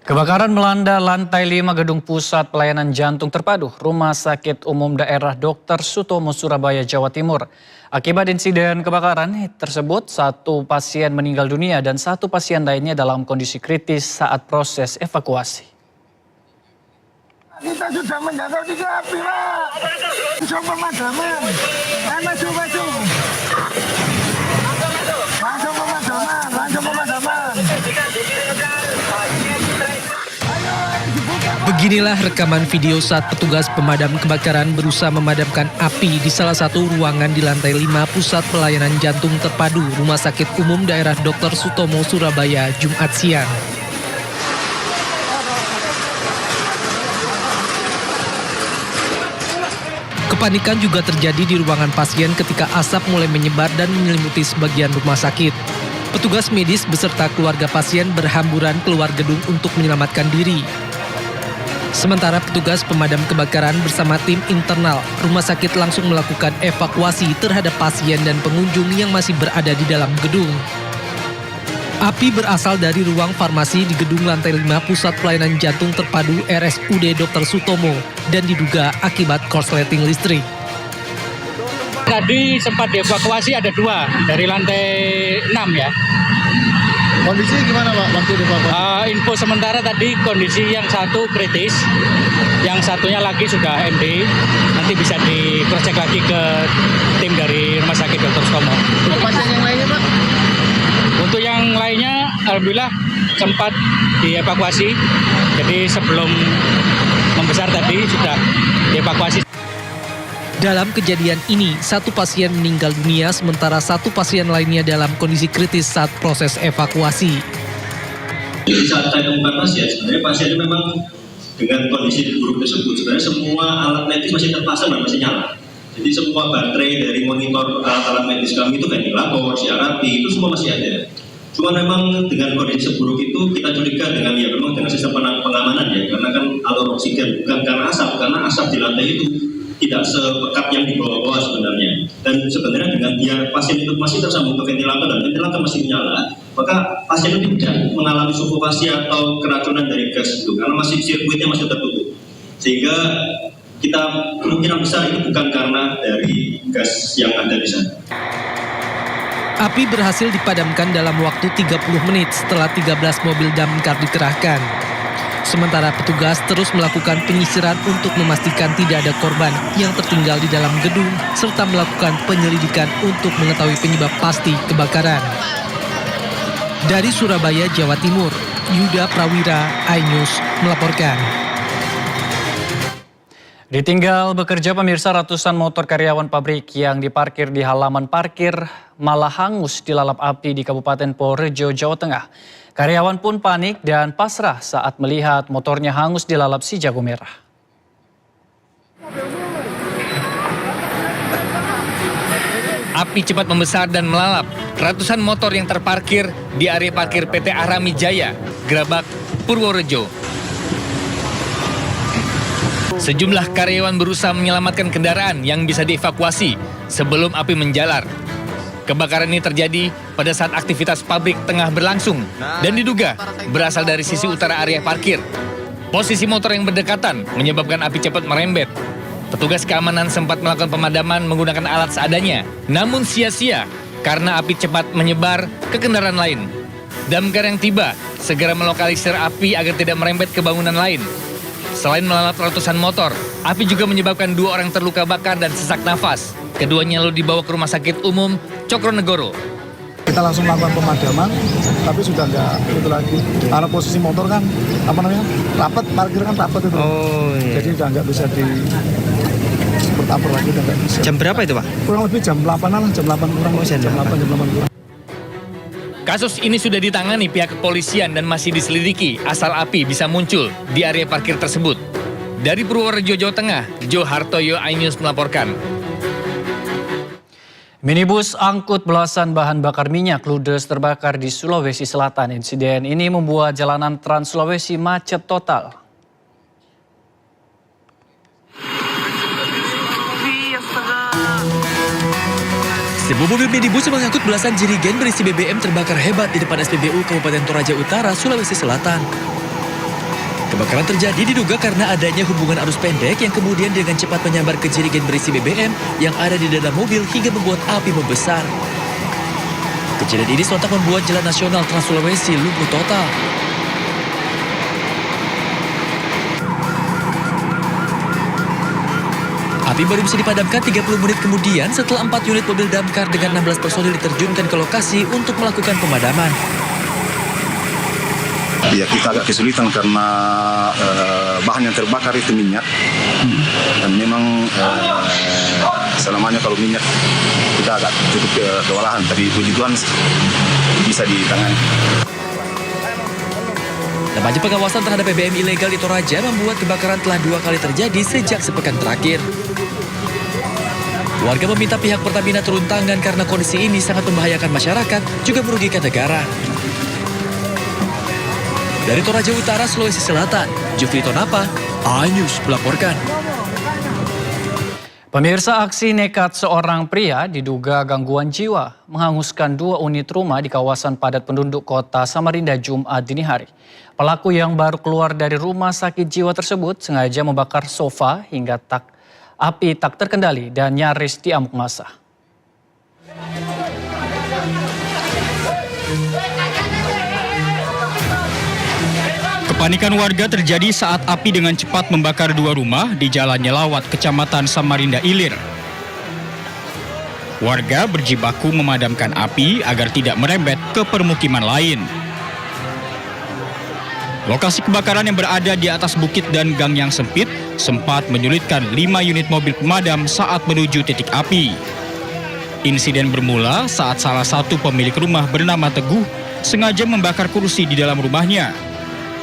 Kebakaran melanda lantai 5 gedung pusat pelayanan jantung terpadu Rumah Sakit Umum Daerah Dr. Sutomo, Surabaya, Jawa Timur. Akibat insiden kebakaran tersebut, 1 pasien meninggal dunia dan 1 pasien lainnya dalam kondisi kritis saat proses evakuasi. Kita sudah menjangkau titik api, Pak. Bisa pemadaman. Maju. Langsung pemadaman. Beginilah rekaman video saat petugas pemadam kebakaran berusaha memadamkan api di salah satu ruangan di lantai 5 Pusat Pelayanan Jantung Terpadu Rumah Sakit Umum Daerah Dr. Sutomo, Surabaya, Jumat siang. Kepanikan juga terjadi di ruangan pasien ketika asap mulai menyebar dan menyelimuti sebagian rumah sakit. Petugas medis beserta keluarga pasien berhamburan keluar gedung untuk menyelamatkan diri. Sementara petugas pemadam kebakaran bersama tim internal rumah sakit langsung melakukan evakuasi terhadap pasien dan pengunjung yang masih berada di dalam gedung. Api berasal dari ruang farmasi di gedung lantai 5 Pusat Pelayanan Jantung Terpadu RSUD Dr. Sutomo dan diduga akibat korsleting listrik. Tadi sempat dievakuasi ada 2 dari lantai 6 ya. Kondisi gimana Pak waktu dievakuasi? Info sementara tadi kondisi yang satu kritis, yang satunya lagi sudah MD. Nanti bisa di-cross-check lagi ke tim dari Rumah Sakit Dr. Sutomo. Untuk pasien yang lainnya Pak? Untuk yang lainnya, alhamdulillah sempat dievakuasi. Jadi sebelum membesar tadi sudah dievakuasi. Dalam kejadian ini, 1 pasien meninggal dunia sementara 1 pasien lainnya dalam kondisi kritis saat proses evakuasi. Jadi saat saya temukan pasien, sebenarnya pasien itu memang dengan kondisi buruk tersebut, sebenarnya semua alat medis masih terpasang dan masih nyala. Jadi semua baterai dari monitor alat medis kami itu ventilator, CRT, itu semua masih ada. Cuma memang dengan kondisi seburuk itu kita curiga dengan memang dengan sistem pengamanan ya, karena kan alur oksigen bukan karena asap di lantai itu tidak sepekat yang di bawah-bawah sebenarnya. Dan sebenarnya dengan biar pasien itu masih tersambung ke ventilator dan ventilator masih menyala, maka pasien itu tidak mengalami sufokasi atau keracunan dari gas itu karena masih sirkuitnya masih tertutup. Sehingga kita kemungkinan besar itu bukan karena dari gas yang ada di sana. Api berhasil dipadamkan dalam waktu 30 menit setelah 13 mobil damkar dikerahkan. Sementara petugas terus melakukan penyisiran untuk memastikan tidak ada korban yang tertinggal di dalam gedung serta melakukan penyelidikan untuk mengetahui penyebab pasti kebakaran. Dari Surabaya, Jawa Timur, Yuda Prawira, iNews melaporkan. Ditinggal bekerja pemirsa, ratusan motor karyawan pabrik yang diparkir di halaman parkir malah hangus dilalap api di Kabupaten Purworejo, Jawa Tengah. Karyawan pun panik dan pasrah saat melihat motornya hangus dilalap si jago merah. Api cepat membesar dan melalap ratusan motor yang terparkir di area parkir PT Ahrami Jaya, Grabak, Purworejo. Sejumlah karyawan berusaha menyelamatkan kendaraan yang bisa dievakuasi sebelum api menjalar. Kebakaran ini terjadi pada saat aktivitas pabrik tengah berlangsung dan diduga berasal dari sisi utara area parkir. Posisi motor yang berdekatan menyebabkan api cepat merembet. Petugas keamanan sempat melakukan pemadaman menggunakan alat seadanya, namun sia-sia karena api cepat menyebar ke kendaraan lain. Damkar yang tiba segera melokalisir api agar tidak merembet ke bangunan lain. Selain melalap ratusan motor, api juga menyebabkan 2 orang terluka bakar dan sesak nafas. Keduanya lalu dibawa ke Rumah Sakit Umum Cokronegoro. Kita langsung melakukan pemadaman, tapi sudah nggak itu lagi. Karena posisi motor kan, rapat, parkir kan rapat itu. Oh iya. Jadi udah nggak bisa bertapur lagi, udah nggak bisa. Jam berapa itu Pak? Kurang lebih jam 8-an lah, jam 8 kurang. Jam 8 kurang. Kasus ini sudah ditangani pihak kepolisian dan masih diselidiki asal api bisa muncul di area parkir tersebut. Dari Purworejo, Jawa Tengah, Jo Hartoyo, iNews melaporkan. Minibus angkut belasan bahan bakar minyak ludes terbakar di Sulawesi Selatan. Insiden ini membuat jalanan Trans Sulawesi macet total. Sebuah mobil minibus yang mengangkut belasan jerigen berisi BBM terbakar hebat di depan SPBU Kabupaten Toraja Utara, Sulawesi Selatan. Kebakaran terjadi diduga karena adanya hubungan arus pendek yang kemudian dengan cepat menyambar ke jerigen berisi BBM yang ada di dalam mobil hingga membuat api membesar. Kejadian ini sontak membuat Jalan Nasional Trans Sulawesi lumpuh total. Api baru bisa dipadamkan 30 menit kemudian setelah 4 unit mobil damkar dengan 16 personil diterjunkan ke lokasi untuk melakukan pemadaman. Ya, kita agak kesulitan karena bahan yang terbakar itu minyak. Dan memang selamanya kalau minyak kita agak cukup kewalahan. Tapi puji Tuhan bisa ditangani. Lemahnya pengawasan terhadap BBM ilegal di Toraja membuat kebakaran telah 2 kali terjadi sejak sepekan terakhir. Warga meminta pihak Pertamina turun tangan karena kondisi ini sangat membahayakan masyarakat, juga merugikan negara. Dari Toraja Utara, Sulawesi Selatan, Jufri Tonapa, iNews melaporkan. Pemirsa, aksi nekat seorang pria diduga gangguan jiwa menghanguskan 2 unit rumah di kawasan padat penduduk kota Samarinda Jumat dini hari. Pelaku yang baru keluar dari rumah sakit jiwa tersebut sengaja membakar sofa hingga api tak terkendali dan nyaris diamuk massa. Kepanikan warga terjadi saat api dengan cepat membakar 2 rumah di Jalan Nyelawat, Kecamatan Samarinda Ilir. Warga berjibaku memadamkan api agar tidak merembet ke permukiman lain. Lokasi kebakaran yang berada di atas bukit dan gang yang sempit sempat menyulitkan 5 unit mobil pemadam saat menuju titik api. Insiden bermula saat salah satu pemilik rumah bernama Teguh sengaja membakar kursi di dalam rumahnya.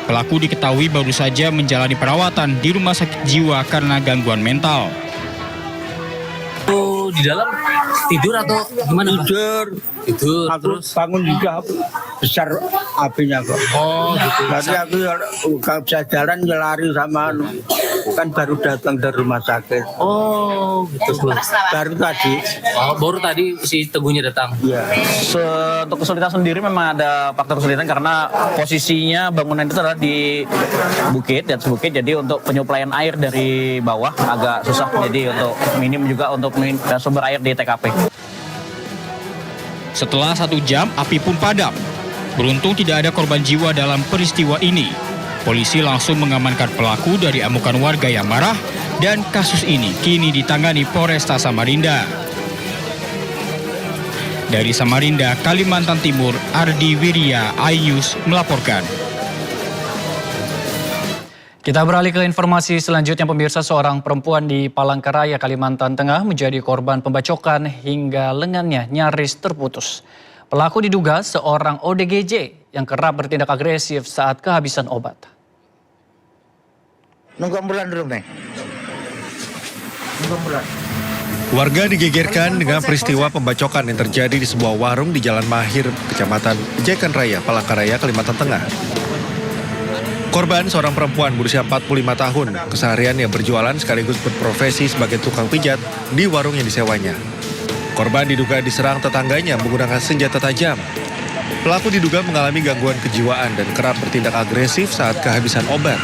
Pelaku diketahui baru saja menjalani perawatan di rumah sakit jiwa karena gangguan mental. Di dalam tidur atau gimana? Tidur Terus bangun juga besar apinya kok. Oh gitu. Berarti aku kalau bisa jalan ya lari sama kan baru datang dari rumah sakit. Oh gitu. Baru tadi. Oh, baru tadi si Teguhnya datang. Iya. Untuk kesulitan sendiri memang ada faktor kesulitan karena posisinya bangunan itu adalah di bukit, di atas bukit, jadi untuk penyuplaian air dari bawah agak susah, jadi untuk minim juga untuk sumber air di TKP. Setelah 1 jam, api pun padam. Beruntung tidak ada korban jiwa dalam peristiwa ini. Polisi langsung mengamankan pelaku dari amukan warga yang marah dan kasus ini kini ditangani Polresta Samarinda. Dari Samarinda, Kalimantan Timur, Ardi Wirya, iNews melaporkan. Kita beralih ke informasi selanjutnya, pemirsa. Seorang perempuan di Palangkaraya, Kalimantan Tengah menjadi korban pembacokan hingga lengannya nyaris terputus. Pelaku diduga seorang ODGJ yang kerap bertindak agresif saat kehabisan obat. Nunggu ambulan dulu, Neng. Nunggu ambulan. Warga digegerkan dengan peristiwa pembacokan yang terjadi di sebuah warung di Jalan Mahir, Kecamatan Pejakan Raya, Palangkaraya, Kalimantan Tengah. Korban seorang perempuan berusia 45 tahun, kesehariannya berjualan sekaligus berprofesi sebagai tukang pijat di warung yang disewanya. Korban diduga diserang tetangganya menggunakan senjata tajam. Pelaku diduga mengalami gangguan kejiwaan dan kerap bertindak agresif saat kehabisan obat.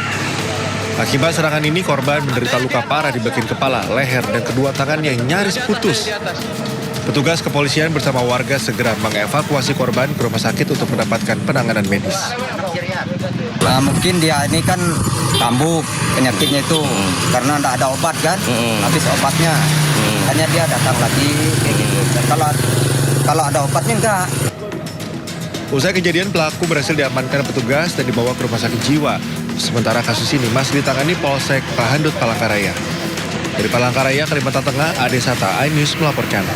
Akibat serangan ini, korban menderita luka parah di bagian kepala, leher, dan kedua tangannya yang nyaris putus. Petugas kepolisian bersama warga segera mengevakuasi korban ke rumah sakit untuk mendapatkan penanganan medis. Nah, mungkin dia ini kan kambuh penyakitnya itu karena tidak ada obat kan, habis obatnya, hanya dia datang lagi kayak gitu. Dan kalau ada obatnya enggak. Usai kejadian, pelaku berhasil diamankan petugas dan dibawa ke rumah sakit jiwa. Sementara kasus ini masih ditangani Polsek Pahandut Palangkaraya. Dari Palangkaraya, Kalimantan Tengah, Ade Sata, iNews melaporkan.